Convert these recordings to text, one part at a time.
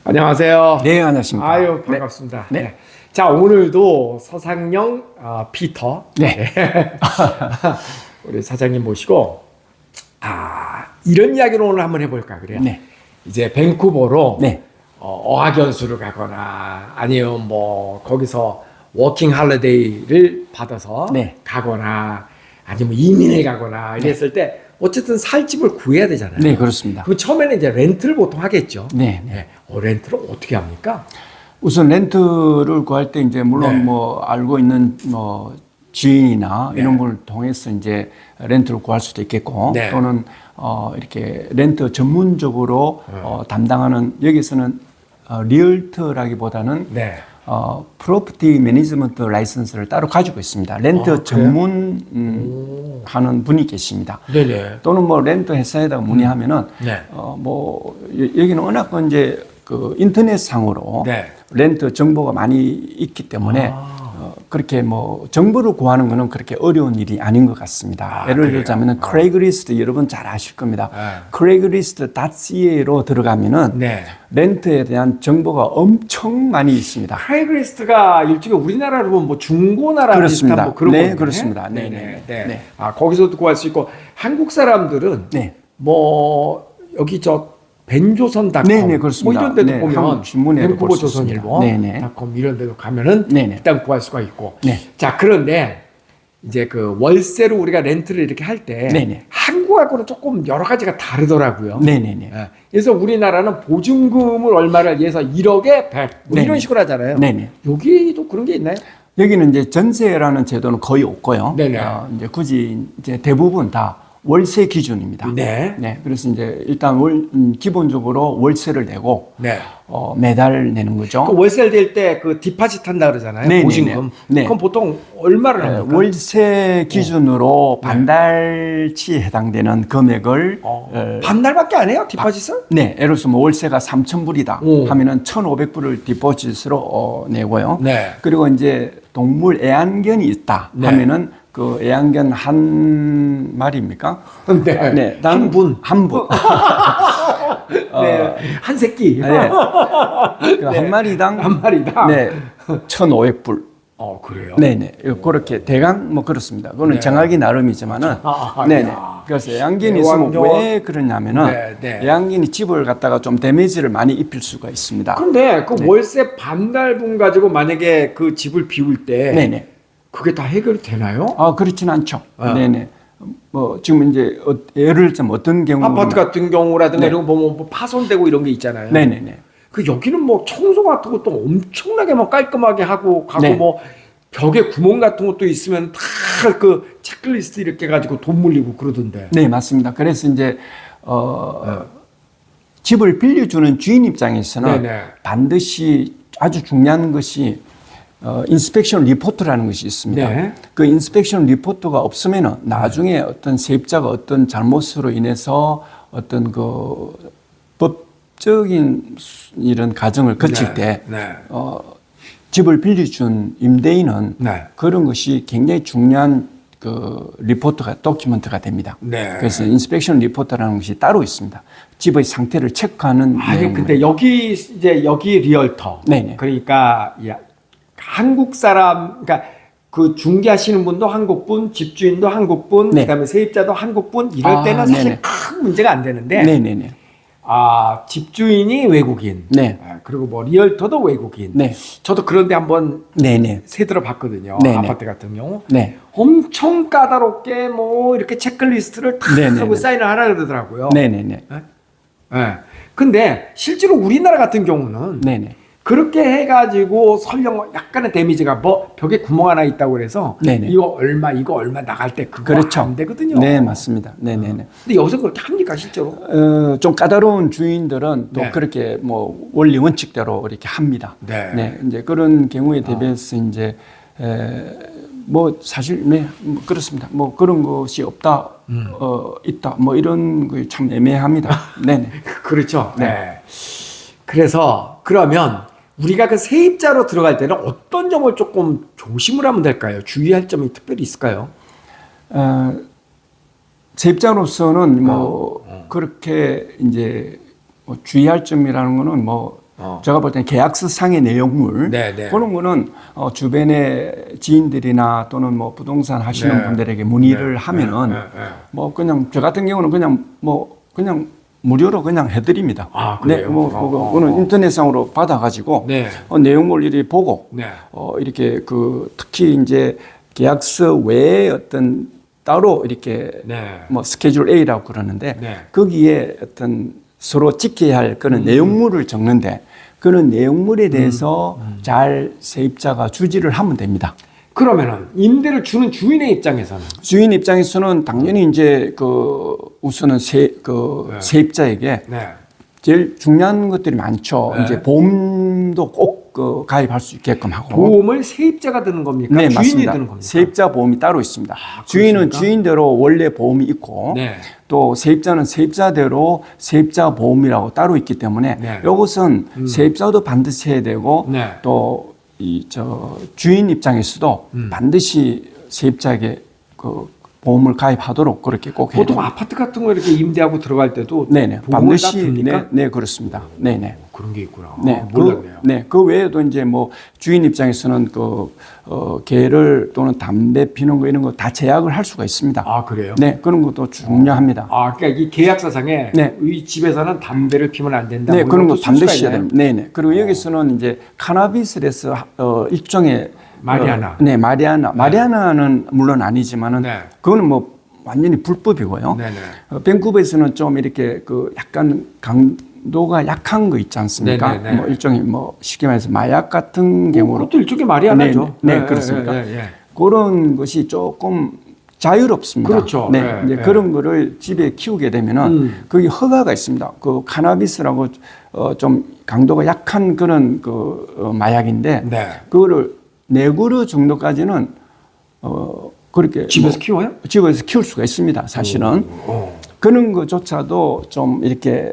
안녕하세요. 네, 안녕하십니까. 아유, 반갑습니다. 네. 네. 자, 오늘도 서상영 피터. 네. 우리 사장님 모시고, 이런 이야기를 오늘 한번 해볼까 그래요. 네. 이제 밴쿠버로 네. 어학연수를 가거나 아니면 뭐 거기서 워킹 할리데이를 받아서 네. 가거나 아니면 이민을 가거나 이랬을 때 어쨌든 살 집을 구해야 되잖아요. 네, 그렇습니다. 그럼 처음에는 이제 렌트를 보통 하겠죠. 네, 네. 렌트를 어떻게 합니까? 우선 렌트를 구할 때 이제 물론 네. 뭐 알고 있는 뭐 지인이나 네. 이런 걸 통해서 이제 렌트를 구할 수도 있겠고 네. 또는 이렇게 렌트 전문적으로 담당하는 여기서는 리얼터라기보다는 네. 프로퍼티 매니지먼트 라이선스를 따로 가지고 있습니다. 렌트 전문 하는 분이 계십니다. 네네. 또는 뭐 렌트 회사에다가 문의하면은 네. 뭐 여기는 워낙 이제 그 인터넷상으로 네. 렌트 정보가 많이 있기 때문에 그렇게 뭐 정보를 구하는 거는 그렇게 어려운 일이 아닌 것 같습니다. 예를 그래요? 들자면은 크레이그리스트 여러분 잘 아실 겁니다. 네. 크레이그리스트.ca로 들어가면은 네. 렌트에 대한 정보가 엄청 많이 있습니다. 크레이그리스트가 일종의 우리나라로 보면 뭐 중고나라 그렇습니다. 비슷한 뭐 그런 네, 건데? 그렇습니다. 네네. 네네. 네. 네. 거기서도 구할 수 있고 한국 사람들은 네. 뭐 여기 저 벤조선닷컴 네네, 그렇습니다. 뭐 이런 데도 네, 보면 한국 신문에도 밴쿠버 볼수 있습니다. 조선일보닷컴 이런 데도 가면은 네네. 일단 구할 수가 있고. 네. 자, 그런데 이제 그 월세로 우리가 렌트를 이렇게 할 때 네네. 한국하고는 조금 여러 가지가 다르더라고요. 네네네. 예. 그래서 우리나라는 보증금을 얼마를 예서 1억에 100 뭐 네네. 이런 식으로 하잖아요. 네네. 여기도 그런 게 있나요? 여기는 이제 전세라는 제도는 거의 없고요. 네네. 이제 굳이 이제 대부분 다 월세 기준입니다. 네. 그래서 이제 일단 기본적으로 월세를 내고 네. 매달 내는 거죠. 그 월세를 낼 때 그 디파짓 한다 그러잖아요. 네네네. 보증금. 네. 그럼 보통 얼마를 합니까? 월세 기준으로 반달치에 해당되는 금액을 반달밖에 안 해요? 디파짓을? 네, 예를 들어서 뭐 월세가 3,000불이다 오. 하면은 1,500불을 디포짓으로 내고요. 네. 그리고 이제 동물 애완견이 있다 네. 하면은 그 애완견 한 마리입니까? 네. 네, 한 분. 한 분. 네. 한 새끼. 네. 한 마리당 한 마리당. 네, 1,500불. 그래요? 네네. 그렇게 대강 뭐 그렇습니다. 그거는 정하기 나름이지만은. 네네. 야. 그래서 애완견이 있으면 애완견. 왜 그러냐면은 네. 애완견이 집을 갖다가 좀 데미지를 많이 입힐 수가 있습니다. 근데 그 월세 반달분 가지고 만약에 그 집을 비울 때 네네. 그게 다 해결이 되나요? 그렇진 않죠. 네네. 뭐 지금 이제 예를 들자면 어떤 경우 아파트 같은 경우라든가 네. 이런 거 보면 뭐 파손되고 이런 게 있잖아요. 네네네. 그 여기는 뭐 청소 같은 것도 엄청나게 뭐 깔끔하게 하고 가고 네. 뭐 벽에 구멍 같은 것도 있으면 다 그 체크리스트 이렇게 가지고 돈 물리고 그러던데. 네, 맞습니다. 그래서 이제 집을 빌려주는 주인 입장에서는 네네. 반드시 아주 중요한 것이 인스펙션 리포트라는 것이 있습니다. 네. 그 인스펙션 리포트가 없으면은 나중에 어떤 세입자가 어떤 잘못으로 인해서 어떤 그 법적인 이런 과정을 거칠 때 네. 집을 빌려준 임대인은 네. 그런 것이 굉장히 중요한 그 리포트가 도큐멘트가 됩니다. 네. 그래서 인스펙션 리포트라는 것이 따로 있습니다. 집의 상태를 체크하는 내용입니다. 근데 여기 리얼터. 네네. 그러니까 한국 사람, 그러니까 그 중개하시는 분도 한국분, 집주인도 한국분, 네. 그다음에 세입자도 한국분 이럴 때는 사실 네네. 큰 문제가 안 되는데. 네네네. 집주인이 외국인. 네. 그리고 뭐 리얼터도 외국인. 네. 저도 그런데 한번 네네. 세들어 봤거든요. 네네. 아파트 같은 경우. 네. 엄청 까다롭게 뭐 이렇게 체크리스트를 다 네네네. 하고 사인을 하라 그러더라고요. 네네네. 근데 실제로 우리나라 같은 경우는 네네. 그렇게 해가지고 설령 약간의 데미지가 뭐 벽에 구멍 하나 있다고 그래서 네네. 이거 얼마 나갈 때 그거 그렇죠. 안 되거든요. 네, 맞습니다. 네네네. 근데 여기서 그렇게 합니까 실제로? 좀 까다로운 주인들은 또 네. 그렇게 뭐 원리 원칙대로 이렇게 합니다. 네. 이제 그런 경우에 대비해서 이제 뭐 사실 뭐 그렇습니다. 뭐 그런 것이 없다, 있다, 뭐 이런 거 참 애매합니다. 네네. 그렇죠. 네. 그래서 그러면 우리가 그 세입자로 들어갈 때는 어떤 점을 조금 조심을 하면 될까요? 주의할 점이 특별히 있을까요? 세입자로서는 뭐 그렇게 이제 뭐 주의할 점이라는 거는 뭐 제가 볼 때는 계약서상의 내용물 네, 네. 그런 거는 주변의 지인들이나 또는 뭐 부동산 하시는 네. 분들에게 문의를 하면은 뭐 그냥 저 같은 경우는 그냥 무료로 그냥 해드립니다. 아, 그래요? 그거는 인터넷상으로 받아가지고 네. 내용물 이렇게 보고 네. 이렇게 특히 이제 계약서 외에 어떤 따로 이렇게 네. 뭐 스케줄 A라고 그러는데 네. 거기에 어떤 서로 지켜야 할 그런 내용물을 적는데 그런 내용물에 대해서 잘 세입자가 주지를 하면 됩니다. 그러면은 임대를 주는 주인의 입장에서는 주인 입장에서는 당연히 이제 우선은 세입자에게 네. 제일 중요한 것들이 많죠. 네. 이제 보험도 꼭 가입할 수 있게끔 하고. 보험을 세입자가 드는 겁니까? 네, 주인이 맞습니다. 드는 겁니까? 세입자 보험이 따로 있습니다. 아, 주인은 그렇습니까? 주인대로 원래 보험이 있고 네. 또 세입자는 세입자대로 세입자 보험이라고 따로 있기 때문에 네. 이것은 세입자도 반드시 해야 되고 네. 또 주인 입장에서도 반드시 세입자에게 보험을 가입하도록 그렇게 꼭 해야 보통 됩니다. 아파트 같은 거 이렇게 임대하고 들어갈 때도 네네. 보험을 다 반드시 듭니까? 네, 그렇습니다. 네네. 그런 게 있구나. 네, 몰랐네요. 그 외에도 이제 뭐 주인 입장에서는 개를 또는 담배 피는 거 이런 거 다 제약을 할 수가 있습니다. 아, 그래요? 네, 그런 것도 중요합니다. 아, 그러니까 이 계약서상에 네. 이 집에서는 담배를 피면 안 된다. 네, 뭐 그런 이런 거 것도 쓸 수가 반드시 해야 있나요? 됩니다. 네네. 그리고 여기서는 이제 카나비스에서 일종의 마리아나. 네, 마리아나는 물론 아니지만은 네. 그거는 뭐 완전히 불법이고요. 네네. 밴쿠버에서는 좀 이렇게 약간 강도가 약한 거 있지 않습니까? 네네네. 뭐 일종의 뭐 쉽게 말해서 마약 같은 경우로 그것도 일종의 마리아나죠. 네, 그렇습니까? 네. 그런 것이 조금 자유롭습니다. 그렇죠. 네, 네, 이제 네. 그런 거를 집에 키우게 되면은 거기 허가가 있습니다. 카나비스라고 좀 강도가 약한 그런 마약인데 네. 그거를 4그루 정도까지는 그렇게 집에서 키워요? 집에서 키울 수가 있습니다. 사실은 그런 것조차도 좀 이렇게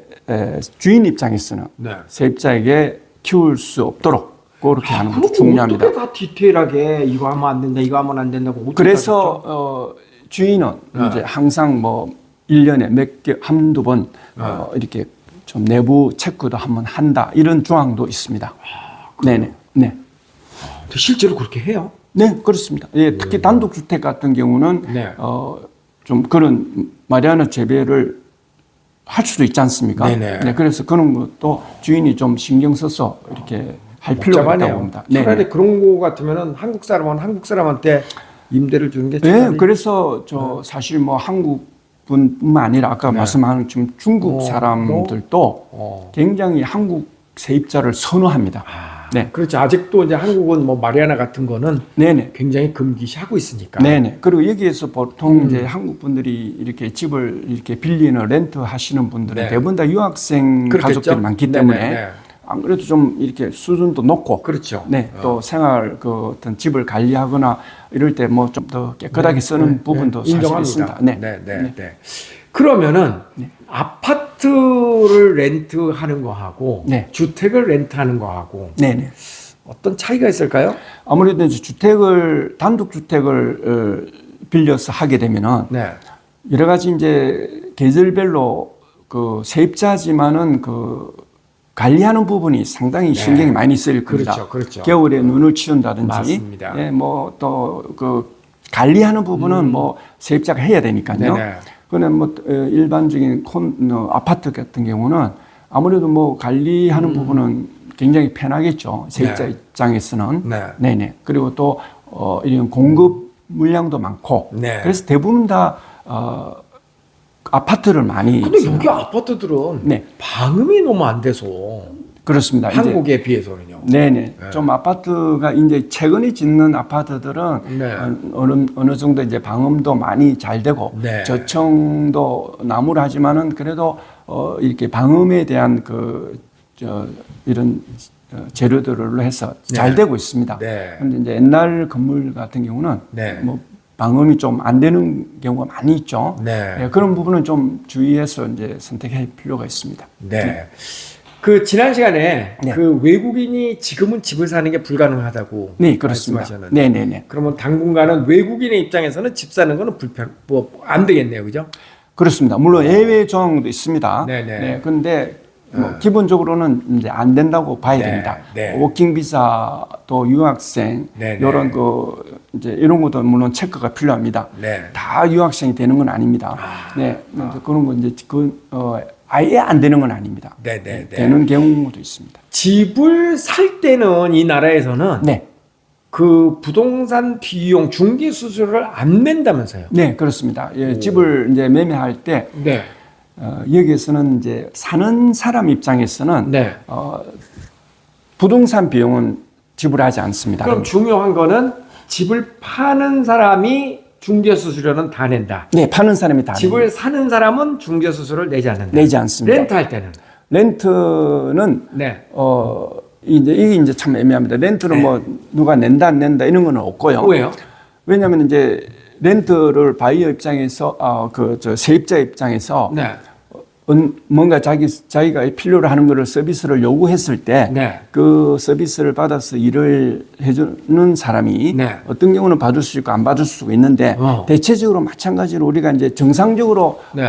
주인 입장에서는 네. 세입자에게 키울 수 없도록 그렇게 하는 것도 그럼 중요합니다. 어떻게 다 디테일하게 이거 하면 안 된다, 이거 하면 안 된다고 어떻게 그래서 따졌죠? 주인은 네. 이제 항상 뭐 1년에 한두 번 이렇게 좀 내부 체크도 한번 한다 이런 조항도 있습니다. 네네. 네. 실제로 그렇게 해요? 네, 그렇습니다. 예, 특히 단독주택 같은 경우는 네. 좀 그런 마리아나 재배를 할 수도 있지 않습니까? 네네. 네, 그래서 그런 것도 주인이 좀 신경 써서 이렇게 할 필요가 있다고 복잡하네요. 봅니다. 차라리 그런 거 같으면은 한국 사람은 한국 사람한테 임대를 주는 게 차라리 네, 그래서 사실 뭐 한국 분뿐만 아니라 아까 말씀한 지금 중국 사람들도 굉장히 한국 세입자를 선호합니다. 네. 그렇죠. 아직도 이제 한국은 뭐 마리아나 같은 거는 네네. 굉장히 금기시하고 있으니까. 네네. 그리고 여기에서 보통 이제 한국 분들이 이렇게 집을 이렇게 빌리는 렌트 하시는 분들은 네. 대부분 다 유학생 그렇겠죠? 가족들이 많기 네네, 때문에 네. 안 그래도 좀 이렇게 수준도 높고 그렇죠. 네. 또 생활 어떤 집을 관리하거나 이럴 때 뭐 좀 더 깨끗하게 쓰는 부분도 사실 인정합니다. 있습니다. 네. 그러면은 아파트를 렌트하는 거하고 네. 주택을 렌트하는 거하고 네네. 어떤 차이가 있을까요? 아무래도 이제 단독 주택을 빌려서 하게 되면은 네. 여러 가지 이제 계절별로 세입자지만은 관리하는 부분이 상당히 신경이 많이 쓰일 겁니다. 그렇죠. 겨울에 눈을 치운다든지, 맞습니다. 예, 뭐 또 관리하는 부분은 뭐 세입자가 해야 되니까요. 네네. 그는 뭐 일반적인 아파트 같은 경우는 아무래도 뭐 관리하는 부분은 굉장히 편하겠죠. 세입자 네. 입장에서는. 네. 네네. 그리고 또 이런 공급 물량도 많고. 네. 그래서 대부분 다 아파트를 많이. 근데 여기 아파트들은 네. 방음이 너무 안 돼서 그렇습니다. 이제 한국에 비해서는요. 네네. 네. 좀 아파트가 이제 최근에 짓는 아파트들은 네. 어느 정도 이제 방음도 많이 잘 되고 네. 저층도 나무를 하지만은 그래도 이렇게 방음에 대한 이런 재료들로 해서 잘 네. 되고 있습니다. 네. 그런데 이제 옛날 건물 같은 경우는 네. 뭐 방음이 좀 안 되는 경우가 많이 있죠. 네. 그런 부분은 좀 주의해서 이제 선택할 필요가 있습니다. 네. 그 지난 시간에 네. 그 외국인이 지금은 집을 사는 게 불가능하다고 네, 그렇습니다. 말씀하셨는데. 네네네. 그러면 당분간은 외국인의 입장에서는 집 사는 거는 안 되겠네요, 그죠? 그렇습니다. 물론 예외 조항도 있습니다. 네네. 네, 그런데 뭐 기본적으로는 이제 안 된다고 봐야 네, 됩니다. 네. 워킹 비자 또 유학생 네, 네. 이런 그 이제 이런 것도 물론 체크가 필요합니다. 네. 다 유학생이 되는 건 아닙니다. 네, 이제 그런 건 이제 아예 안 되는 건 아닙니다. 네, 네, 네. 되는 경우도 있습니다. 집을 살 때는 이 나라에서는 네, 그 부동산 비용 중개 수수료를 안 낸다면서요? 네 그렇습니다. 예, 집을 이제 매매할 때 네. 여기에서는 이제 사는 사람 입장에서는 네. 부동산 비용은 지불하지 않습니다. 그럼 중요한 거는 집을 파는 사람이 중개 수수료는 다 낸다. 네, 파는 사람이 다 집을 사는 사람은 중개 수수료를 내지 않는다. 내지 않습니다. 렌트할 때는 렌트는 네. 이게 이제 참 애매합니다. 렌트는 네. 뭐 누가 낸다 안 낸다 이런 건 없고요. 왜요? 왜냐하면 이제 렌트를 바이어 입장에서 저 세입자 입장에서 네. 뭔가 자기가 필요로 하는 거를 서비스를 요구했을 때 네. 그 서비스를 받아서 일을 해주는 사람이 네. 어떤 경우는 받을 수 있고 안 받을 수가 있는데 대체적으로 마찬가지로 우리가 이제 정상적으로 네.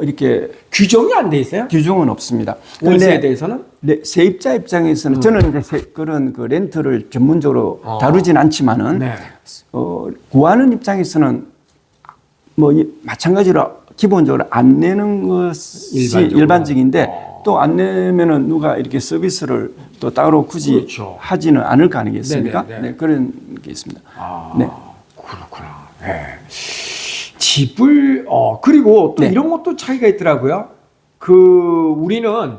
이렇게 규정이 안 돼 있어요? 규정은 없습니다. 월세에 근데 대해서는? 세입자 입장에서는 저는 이제 그런 그 렌트를 전문적으로 다루진 않지만은 네. 구하는 입장에서는 뭐 마찬가지로 기본적으로 안 내는 것이 일반적인데 또 안 내면은 누가 이렇게 서비스를 또 따로 굳이 그렇죠. 하지는 않을 거 아니겠습니까? 네네네. 네, 그런 게 있습니다. 네. 그렇구나. 네. 집을 그리고 또 네. 이런 것도 차이가 있더라고요. 우리는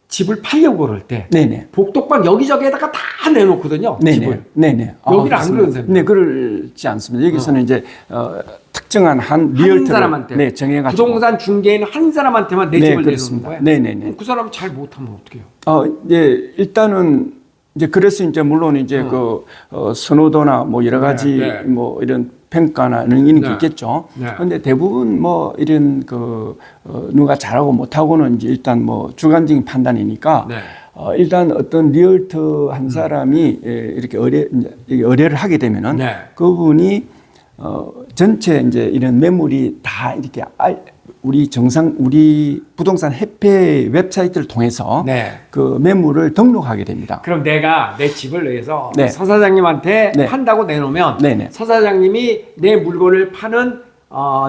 집을 팔려고 그럴 때 네네. 복덕방 여기저기에다가 다 내놓거든요. 네네. 집을. 네네. 여기는 안 그런 셈입니다. 네, 그렇지 않습니다. 여기서는 이제 특정한 한 리얼터를 한 사람한테 네, 정해가지고 부동산 중개인 한 사람한테만 내 네, 집을 그렇습니다. 내놓는 거예요. 네네네. 그럼 그 사람 잘 못하면 어떡해요? 이제 일단은 이제 그래서 이제 물론 이제 선호도나 뭐 여러 가지 네. 뭐 이런 평가나 이런 게 네. 있겠죠. 네. 그런데 대부분 뭐 이런 누가 잘하고 못하고는 이제 일단 뭐 주관적인 판단이니까 네. 일단 어떤 리얼터 한 사람이 이렇게 의뢰를 하게 되면은 네. 그분이 전체 이제 이런 매물이 다 이렇게 우리 부동산 협회 웹사이트를 통해서 네. 그 매물을 등록하게 됩니다. 그럼 내가 내 집을 위해서 네. 서 사장님한테 네. 판다고 내놓으면 네네. 서 사장님이 내 물건을 파는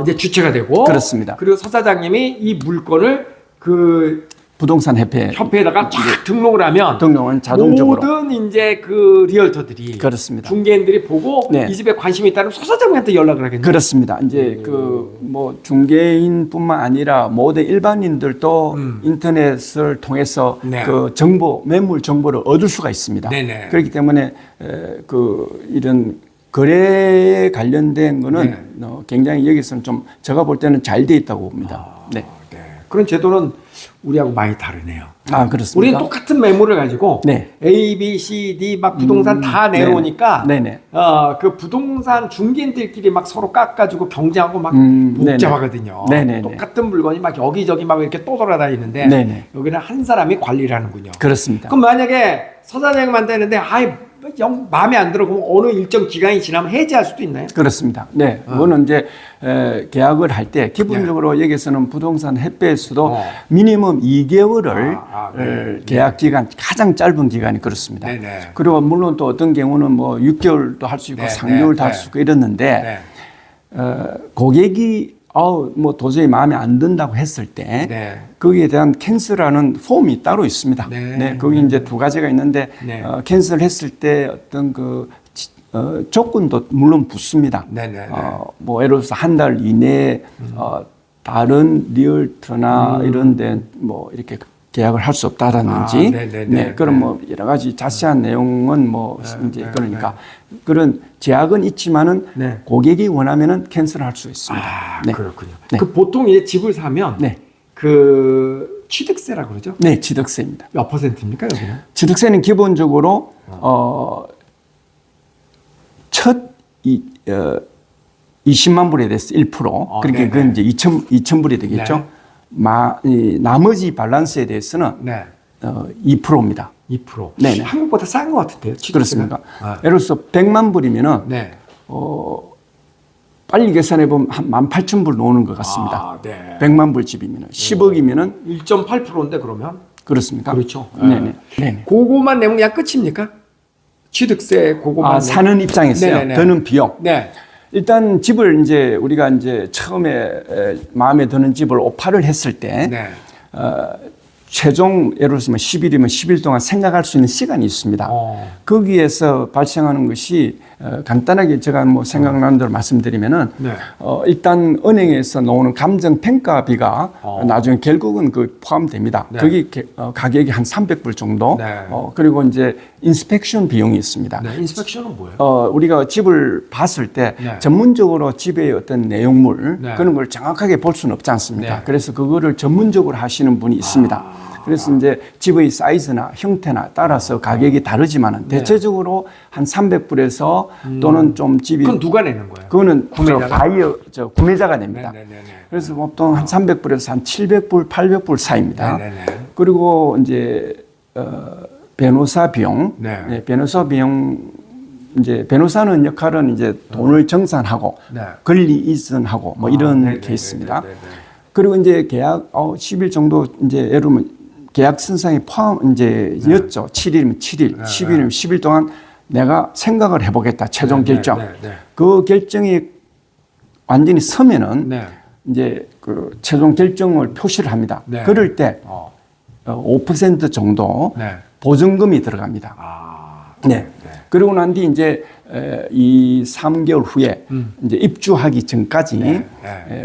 이제 주체가 되고 그렇습니다. 그리고 서 사장님이 이 물건을 그 부동산 협회에다가 쫙 등록을 하면 등록은 자동적으로 모든 이제 그 리얼터들이 그렇습니다. 중개인들이 보고 네. 이 집에 관심이 있다면 서 사장님한테 연락을 하겠네요. 그렇습니다. 이제 뭐 중개인뿐만 아니라 모든 일반인들도 인터넷을 통해서 네. 그 매물 정보를 얻을 수가 있습니다. 네네. 그렇기 때문에 이런 거래에 관련된 거는 굉장히 여기서는 좀 제가 볼 때는 잘 돼 있다고 봅니다. 네. 네. 그런 제도는 우리하고 많이 다르네요. 그렇습니다. 우리는 똑같은 매물을 가지고 네. A, B, C, D 막 부동산 다 내놓으니까 네네. 그 부동산 중개인들끼리 막 서로 깎아주고 경쟁하고 막 네네. 복잡하거든요. 네네네. 똑같은 물건이 막 여기저기 막 이렇게 떠돌아다니는데 네네. 여기는 한 사람이 관리를 하는군요. 그렇습니다. 그럼 만약에 서사장님한테 했는데 영 마음에 안 들어 그러면 어느 일정 기간이 지나면 해지할 수도 있나요? 그렇습니다. 네, 그거는 이제 계약을 할 때 기본적으로 여기서는 부동산 협회에서도 미니멈 2개월을 네. 계약 기간 가장 짧은 기간이 그렇습니다. 네네. 그리고 물론 또 어떤 경우는 뭐 6개월도 할 수 있고 네, 3개월도 네, 할 수 있고 이랬는데 고객이 뭐 도저히 마음에 안 든다고 했을 때 네. 거기에 대한 캔슬하는 폼이 따로 있습니다. 네. 거기 이제 두 가지가 있는데 네. 캔슬했을 때 어떤 조건도 물론 붙습니다. 네네. 뭐 예를 들어서 한 달 이내에 다른 리얼터나 이런 데 뭐 이렇게 계약을 할 수 없다라든지 네네네. 그런 뭐 여러 가지 자세한 내용은 뭐 이제 그러니까 그런 제약은 있지만은 네. 고객이 원하면은 캔슬할 수 있습니다. 네. 그렇군요. 네. 그 보통 이제 집을 사면 네. 그 취득세라고 그러죠? 네, 취득세입니다. 몇 퍼센트입니까 여기는? 취득세는 기본적으로 첫 20만 불에 대해서 1%. 그러니까 네네. 그건 이제 2천 불이 되겠죠. 나머지 밸런스에 대해서는 네. 2%입니다. 2%. 네네. 한국보다 싼 것 같은데요. 취득세가? 그렇습니까? 아. 예를 들어서 100만 불이면은 네. 빨리 계산해 보면 한 18,000불 나오는 것 같습니다. 네. 100만 불 집이면은 10억이면은 1.8%인데 그러면 그렇습니까? 그렇죠. 네네. 네네. 그거만 내면 그냥 끝입니까? 취득세 그거만. 사는 입장에서요. 네네네. 드는 비용. 네. 일단 집을 이제 우리가 이제 처음에 마음에 드는 집을 오파를 했을 때 네. 최종 예를 들면 10일이면 10일 동안 생각할 수 있는 시간이 있습니다. 거기에서 발생하는 것이 간단하게 제가 뭐 생각나는 대로 말씀드리면은 네. 일단 은행에서 나오는 감정 평가비가 나중에 결국은 그 포함됩니다. 네. 거기 가격이 한 300불 정도. 네. 그리고 이제 인스펙션 비용이 있습니다. 네. 인스펙션은 뭐예요? 우리가 집을 봤을 때 네. 전문적으로 집의 어떤 내용물 네. 그런 걸 정확하게 볼 수는 없지 않습니까? 네. 그래서 그거를 전문적으로 하시는 분이 있습니다. 그래서 이제 집의 사이즈나 형태나 따라서 가격이 다르지만은 대체적으로 한 300불에서 또는 좀 집이 그건 누가 내는 거예요? 그거는 구매자가? 구매자가 냅니다. 네네네. 그래서 보통 한 300불에서 한 700불, 800불 사이입니다. 네네네. 그리고 이제 변호사 비용, 네. 변호사 비용 이제 변호사는 역할은 이제 돈을 정산하고 네. 권리 이전하고 뭐 이런 네네네네네. 케이스입니다. 그리고 이제 계약 10일 정도 이제 예를 들면 계약 선상에 포함 이제 였죠. 7일이면 7일, 10일이면 10일 동안 내가 생각을 해보겠다. 최종 결정. 그 결정이 완전히 서면은 네. 이제 그 최종 결정을 표시를 합니다. 네. 그럴 때 5% 정도 네. 보증금이 들어갑니다. 네. 그리고 난 뒤 이제 이 3개월 후에 이제 입주하기 전까지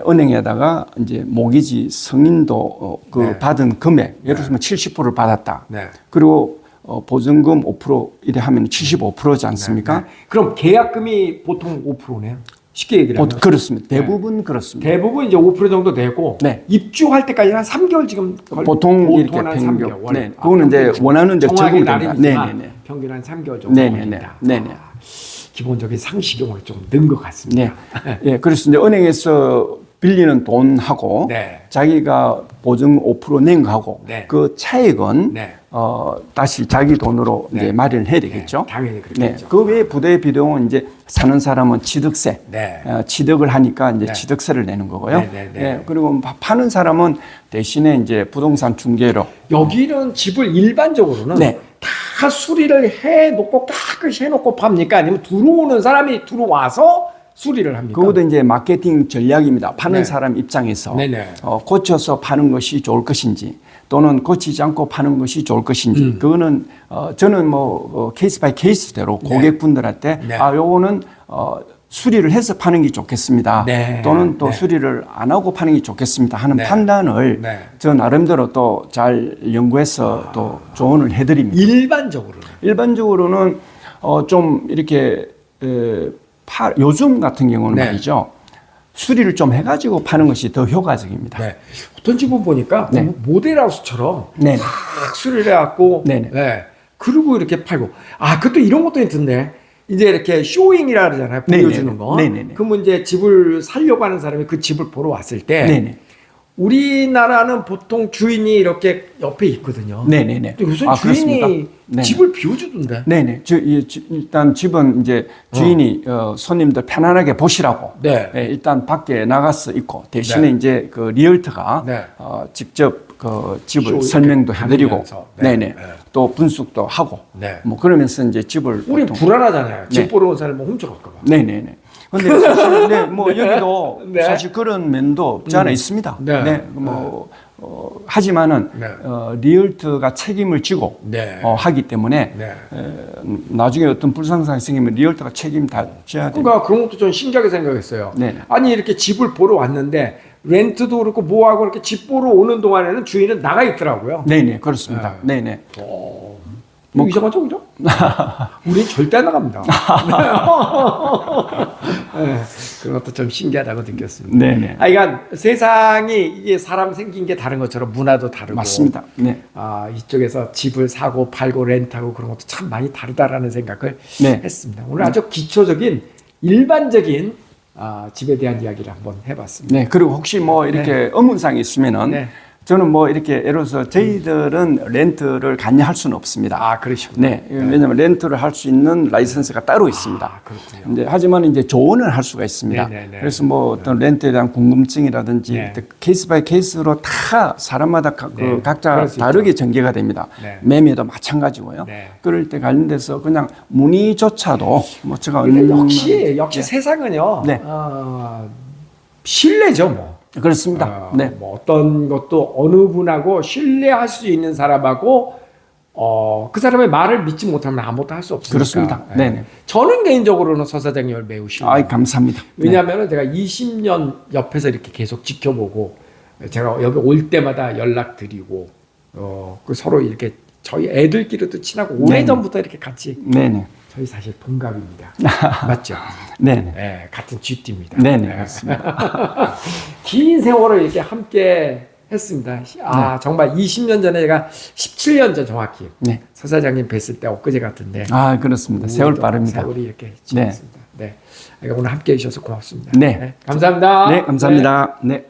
은행에다가 이제 모기지 승인도 받은 금액, 예를 들면 70%를 받았다. 네. 그리고 보증금 5% 이래 하면 75%지 않습니까? 그럼 계약금이 보통 5%네요. 쉽게 얘기를 하면. 그렇습니다. 대부분 그렇습니다. 대부분 이제 5% 정도 되고 네. 입주할 때까지 한 3개월 지금 보통 이렇게 한 평균. 3개월. 네. 그거는 이제 원하는 데 정확히 적용됩니다. 나름이지만 네네네. 평균 한 3개월 정도 네네네. 걸립니다. 네네. 기본적인 상식용을 좀 넣은 것 같습니다. 네. 예, 그래서 이제 은행에서 빌리는 돈하고 네. 자기가 보증 5% 낸 거하고 네. 그 차액은 네. 다시 자기 돈으로 네. 이제 마련을 해야 되겠죠. 네, 당연히 그렇겠죠. 그 외에 부대 비용은 이제 사는 사람은 취득세, 네. 취득을 하니까 이제 네. 취득세를 내는 거고요. 네. 예, 그리고 파는 사람은 대신에 이제 부동산 중개로 여기는 집을 일반적으로는 네. 다 수리를 해놓고 깨끗이 해놓고 팝니까? 아니면 들어오는 사람이 들어와서 수리를 합니까? 그것도 이제 마케팅 전략입니다. 파는 네. 사람 입장에서 네네. 고쳐서 파는 것이 좋을 것인지 또는 고치지 않고 파는 것이 좋을 것인지 그거는 저는 뭐 케이스 바이 케이스대로 고객분들한테 네. 요거는 수리를 해서 파는 게 좋겠습니다. 네. 또는 또 네. 수리를 안 하고 파는 게 좋겠습니다 하는 네. 판단을 네. 저 나름대로 또 잘 연구해서 또 조언을 해드립니다. 일반적으로는 좀 이렇게 요즘 같은 경우는 네. 말이죠. 수리를 좀 해가지고 파는 것이 더 효과적입니다. 네. 어떤 집은 보니까 네. 모델하우스처럼 네. 막 수리를 해갖고 네네. 네. 그리고 이렇게 팔고 그것도 이런 것도 있던데 이제 이렇게 쇼잉이라 그러잖아요. 보여주는 네네. 거. 네네네. 그러면 이제 집을 살려고 하는 사람이 그 집을 보러 왔을 때 네네. 우리나라는 보통 주인이 이렇게 옆에 있거든요. 네네네. 근데 요새 그렇습니까? 주인이 네네. 집을 비워주던데. 네네. 일단 집은 이제 주인이 손님들 편안하게 보시라고. 네. 일단 밖에 나가서 있고 대신에 네. 이제 그 리얼터가 네. 직접 그 집을 쇼 설명도 이렇게 해드리고, 다니면서. 네. 네네. 네. 또 분석도 하고, 네. 뭐 그러면서 이제 집을 우리 보통- 불안하잖아요. 집 네. 보러 온 사람 뭐 훔쳐갈까 봐. 네네네. 근데 사실 뭐 여기도 네. 사실 그런 면도 없지 않아 있습니다. 네. 하지만은 네. 리얼터가 책임을 지고 네. 하기 때문에 네. 나중에 어떤 불상사항이 생기면 리얼터가 책임 다 져야 됩니다. 그러니까 그런 것도 좀 신기하게 생각했어요. 네네. 아니 이렇게 집을 보러 왔는데 렌트도 그렇고 뭐하고 이렇게 집 보러 오는 동안에는 주인은 나가 있더라고요. 네네 그렇습니다. 네네. 뭐 이상하죠, 그죠? 우리 절대 안 나갑니다. 네, 그런 것도 좀 신기하다고 느꼈습니다. 네네. 그러니까 세상이 이게 사람 생긴 게 다른 것처럼 문화도 다르고 맞습니다. 네. 이쪽에서 집을 사고 팔고 렌트하고 그런 것도 참 많이 다르다라는 생각을 네. 했습니다. 오늘 아주 기초적인 일반적인 집에 대한 이야기를 한번 해봤습니다. 네. 그리고 혹시 뭐 이렇게 의문사항이 있으면은 네. 저는 뭐 이렇게 예를 들어서 저희들은 렌트를 관여할 수는 없습니다. 아, 그러시군요. 네, 왜냐하면 렌트를 할 수 있는 라이선스가 따로 있습니다. 아, 그렇군요. 근데 하지만 이제 조언을 할 수가 있습니다. 네네네. 그래서 뭐 어떤 렌트에 대한 궁금증이라든지 네. 케이스 바이 케이스로 다 사람마다 네, 각자 그럴 수 다르게 있죠. 전개가 됩니다. 네. 매매도 마찬가지고요. 네. 그럴 때 관련돼서 그냥 문의조차도 뭐 제가 근데 역시 세상은요. 네. 신뢰죠, 뭐. 그렇습니다. 네. 뭐 어떤 것도 어느 분하고 신뢰할 수 있는 사람하고 그 사람의 말을 믿지 못하면 아무것도 할 수 없으니까. 그렇습니다. 예. 네네. 저는 개인적으로는 서 사장님을 매우 신뢰해요. 아이, 감사합니다. 왜냐하면 제가 20년 옆에서 이렇게 계속 지켜보고 제가 여기 올 때마다 연락드리고 그 서로 이렇게 저희 애들끼리도 친하고 오래전부터 이렇게 같이 네네. 저희 사실 동갑입니다. 맞죠? 네네. 네, 같은 쥐띠입니다. 네네. 맞습니다. 긴 세월을 이렇게 함께 했습니다. 정말 20년 전에 제가 17년 전 정확히 네. 서 사장님 뵀을 때 엊그제 같은데 아, 그렇습니다. 세월 우리도 빠릅니다. 세월이 이렇게 지났습니다. 네. 오늘 함께 해주셔서 고맙습니다. 네. 감사합니다. 네, 감사합니다. 네.